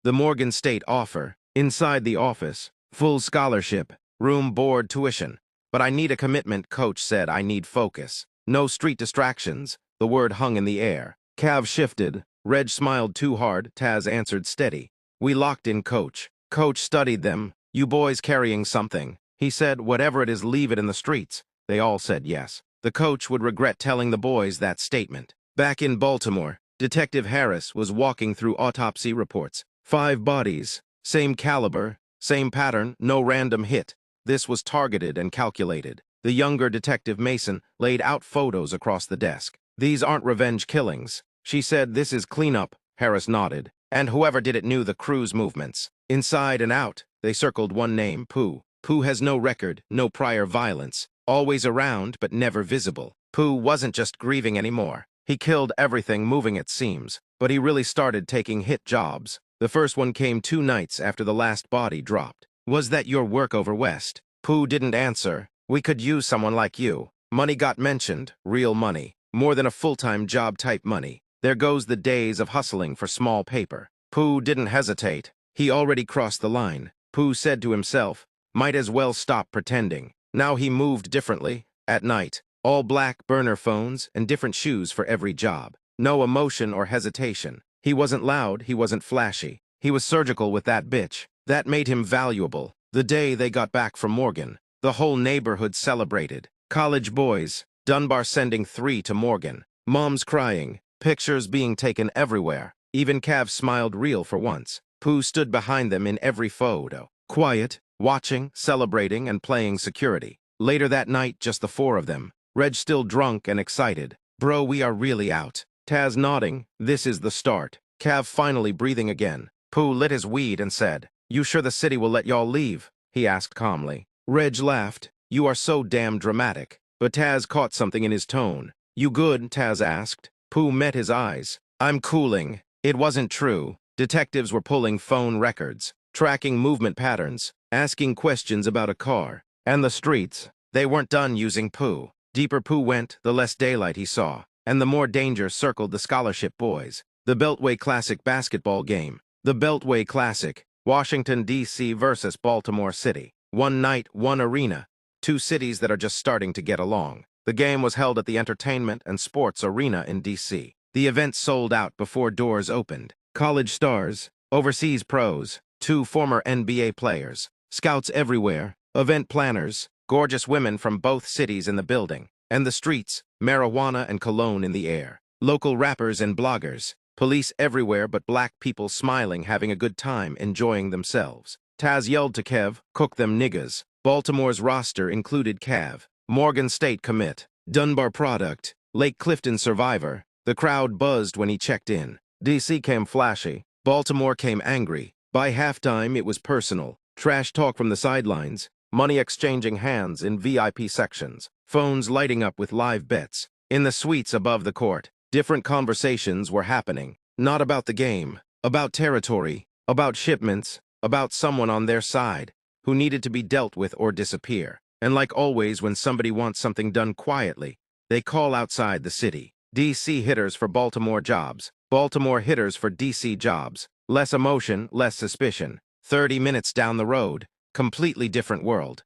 The Morgan State offer. Inside the office. Full scholarship. Room, board, tuition. But I need a commitment, coach said. I need focus. No street distractions. The word hung in the air. Cav shifted. Reg smiled too hard. Taz answered steady. We locked in, coach. Coach studied them. You boys carrying something. He said, whatever it is, leave it in the streets. They all said yes. The coach would regret telling the boys that statement. Back in Baltimore, Detective Harris was walking through autopsy reports. 5 bodies. Same caliber. Same pattern. No random hit. This was targeted and calculated. The younger Detective Mason laid out photos across the desk. These aren't revenge killings. She said, this is cleanup. Harris nodded. And whoever did it knew the crew's movements. Inside and out, they circled one name, Pooh. Pooh has no record, no prior violence. Always around, but never visible. Pooh wasn't just grieving anymore. He killed everything moving, it seems. But he really started taking hit jobs. The first one came 2 nights after the last body dropped. Was that your work over west? Pooh didn't answer. We could use someone like you. Money got mentioned, real money. More than a full-time job type money. There goes the days of hustling for small paper. Pooh didn't hesitate. He already crossed the line. Pooh said to himself, might as well stop pretending. Now he moved differently. At night, all black burner phones and different shoes for every job. No emotion or hesitation. He wasn't loud, he wasn't flashy. He was surgical with that bitch. That made him valuable. The day they got back from Morgan, the whole neighborhood celebrated. College boys, Dunbar sending 3 to Morgan. Moms crying, pictures being taken everywhere. Even Cav smiled real for once. Pooh stood behind them in every photo. Quiet, watching, celebrating, and playing security. Later that night, just the 4 of them. Reg still drunk and excited. Bro, we are really out. Taz nodding. This is the start. Cav finally breathing again. Pooh lit his weed and said, you sure the city will let y'all leave? He asked calmly. Reg laughed. You are so damn dramatic. But Taz caught something in his tone. You good? Taz asked. Pooh met his eyes. I'm cooling. It wasn't true. Detectives were pulling phone records, tracking movement patterns, asking questions about a car. And the streets, they weren't done using Pooh. Deeper Pooh went, the less daylight he saw, and the more danger circled the scholarship boys. The Beltway Classic basketball game. The Beltway Classic, Washington, D.C. versus Baltimore City. One night, one arena. 2 cities that are just starting to get along. The game was held at the Entertainment and Sports Arena in D.C. The event sold out before doors opened. College stars, overseas pros, 2 former NBA players, scouts everywhere, event planners, gorgeous women from both cities in the building, and the streets, marijuana and cologne in the air. Local rappers and bloggers, police everywhere but black people smiling, having a good time, enjoying themselves. Taz yelled to Kev, cook them niggas. Baltimore's roster included Cav, Morgan State commit, Dunbar product, Lake Clifton survivor. The crowd buzzed when he checked in. D.C. came flashy. Baltimore came angry. By halftime, it was personal. Trash talk from the sidelines. Money exchanging hands in VIP sections. Phones lighting up with live bets. In the suites above the court, different conversations were happening. Not about the game. About territory. About shipments. About someone on their side who needed to be dealt with or disappear. And like always, when somebody wants something done quietly, they call outside the city. D.C. hitters for Baltimore jobs. Baltimore hitters for D.C. jobs. Less emotion, less suspicion. 30 minutes down the road. Completely different world.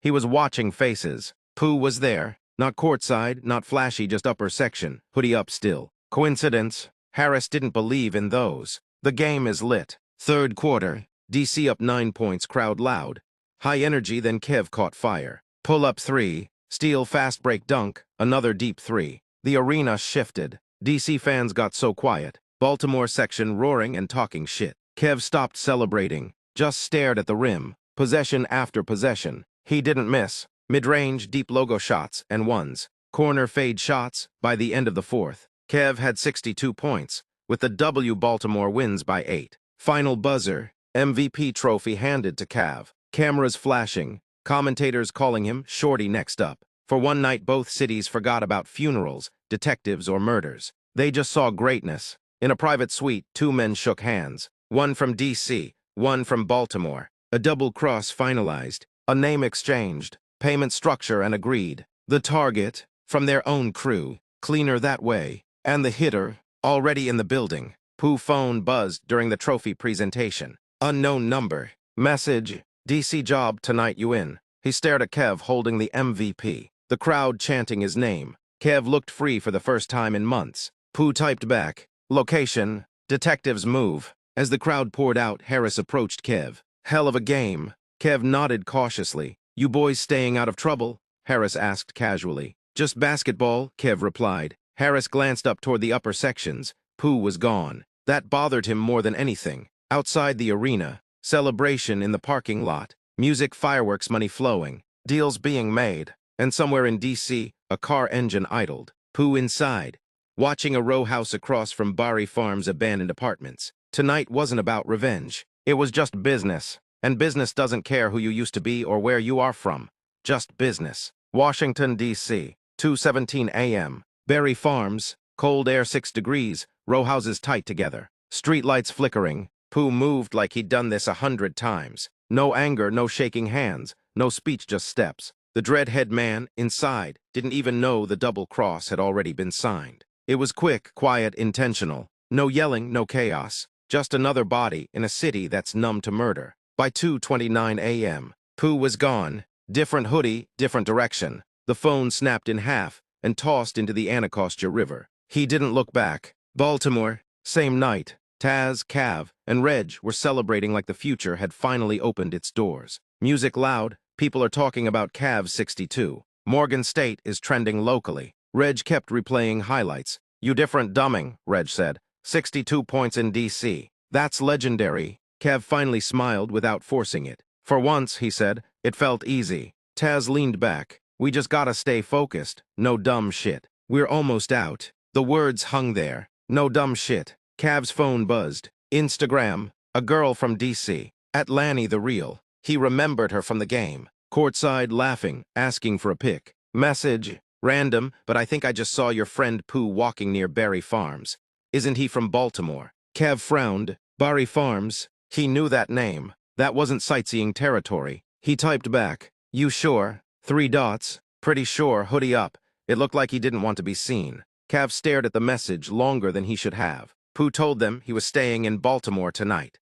He was watching faces. Pooh was there. Not courtside, not flashy, just upper section. Hoodie up still. Coincidence? Harris didn't believe in those. The game is lit. Third quarter. D.C. up 9 points, crowd loud. High energy, then Kev caught fire. Pull-up 3. Steal fast break dunk. Another deep 3. The arena shifted. D.C. fans got so quiet. Baltimore section roaring and talking shit. Kev stopped celebrating. Just stared at the rim. Possession after possession. He didn't miss. Mid-range, deep logo shots, and ones. Corner fade shots. By the end of the 4th, Kev had 62 points. With the W, Baltimore wins by 8. Final buzzer. MVP trophy handed to Cav. Cameras flashing. Commentators calling him Shorty next up. For one night, both cities forgot about funerals, detectives, or murders. They just saw greatness. In a private suite, 2 men shook hands. One from D.C., one from Baltimore. A double cross finalized. A name exchanged. Payment structure and agreed. The target, from their own crew. Cleaner that way. And the hitter, already in the building. Pooh phone buzzed during the trophy presentation. Unknown number. Message. DC job tonight you in. He stared at Kev holding the MVP. The crowd chanting his name. Kev looked free for the first time in months. Pooh typed back. Location. Detectives move. As the crowd poured out, Harris approached Kev. Hell of a game. Kev nodded cautiously. You boys staying out of trouble? Harris asked casually. Just basketball, Kev replied. Harris glanced up toward the upper sections. Pooh was gone. That bothered him more than anything. Outside the arena, celebration in the parking lot, music, fireworks, money flowing, deals being made, and somewhere in D.C., a car engine idled. Pooh inside, watching a row house across from Bari Farm's abandoned apartments. Tonight wasn't about revenge. It was just business. And business doesn't care who you used to be or where you are from. Just business. Washington, D.C., 2:17 a.m. Bari Farms, cold air 6 degrees, row houses tight together. Street lights flickering. Pooh moved like he'd done this 100 times. No anger, no shaking hands, no speech, just steps. The dreadhead man, inside, didn't even know the double cross had already been signed. It was quick, quiet, intentional. No yelling, no chaos. Just another body in a city that's numb to murder. By 2:29 a.m., Pooh was gone. Different hoodie, different direction. The phone snapped in half and tossed into the Anacostia River. He didn't look back. Baltimore, same night. Taz, Cav, and Reg were celebrating like the future had finally opened its doors. Music loud, people are talking about Cavs 62. Morgan State is trending locally. Reg kept replaying highlights. You different dumbing, Reg said. 62 points in D.C. That's legendary. Cav finally smiled without forcing it. For once, he said, it felt easy. Taz leaned back. We just gotta stay focused. No dumb shit. We're almost out. The words hung there. No dumb shit. Cav's phone buzzed. Instagram. A girl from D.C. Atlani the real. He remembered her from the game. Courtside, laughing, asking for a pic. Message. Random, but I think I just saw your friend Pooh walking near Bari Farms. Isn't he from Baltimore? Cav frowned. Bari Farms. He knew that name. That wasn't sightseeing territory. He typed back. You sure? 3 dots. Pretty sure, hoodie up. It looked like he didn't want to be seen. Cav stared at the message longer than he should have. Pooh told them he was staying in Baltimore tonight.